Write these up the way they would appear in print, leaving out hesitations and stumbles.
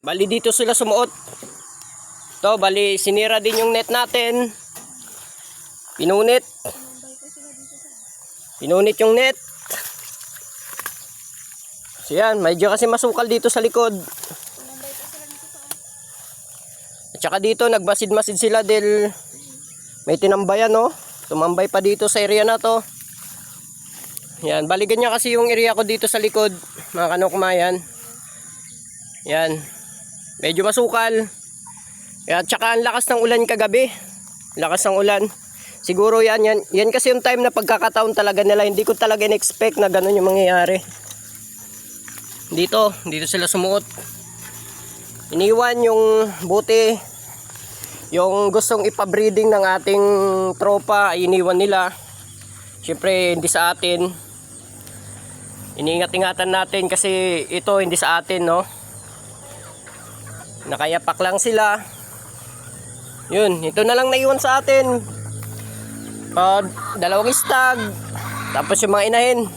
Bali dito sila sumuot. To, bali sinira din yung net natin. Pinunit. Pinunit yung net. So yan, medyo kasi masukal dito sa likod. At saka dito nagbasid-masid sila dahil may tinambayan, no. Tumambay pa dito sa area na to. Yan, bali ganyan kasi yung area ko dito sa likod, mga kanukmayan. Yan. Medyo masukal. At saka ang lakas ng ulan kagabi. Lakas ng ulan. Siguro yan kasi yung time na pagkakataon talaga nila. Hindi ko talaga in-expect na ganun yung mangyayari. Dito sila sumuot. Iniwan yung buti. Yung gustong ipabreeding ng ating tropa, iniwan nila. Siyempre hindi sa atin. Iniingat-ingatan natin kasi ito hindi sa atin, no. Nakayapak lang sila. Yun, ito na lang naiwan sa atin. Dalawang stag. Tapos yung mga inahin.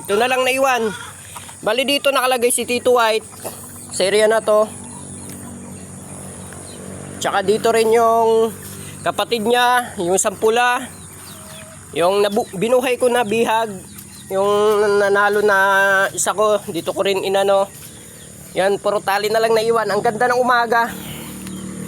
Ito na lang naiwan. Bali dito nakalagay si Tito White sa area na to. Tsaka dito rin yung kapatid niya, yung sampula. Yung binuhay ko na bihag. Yung nanalo na isa ko, dito ko rin inano. Yan, puro tali na lang naiwan. Ang ganda ng umaga.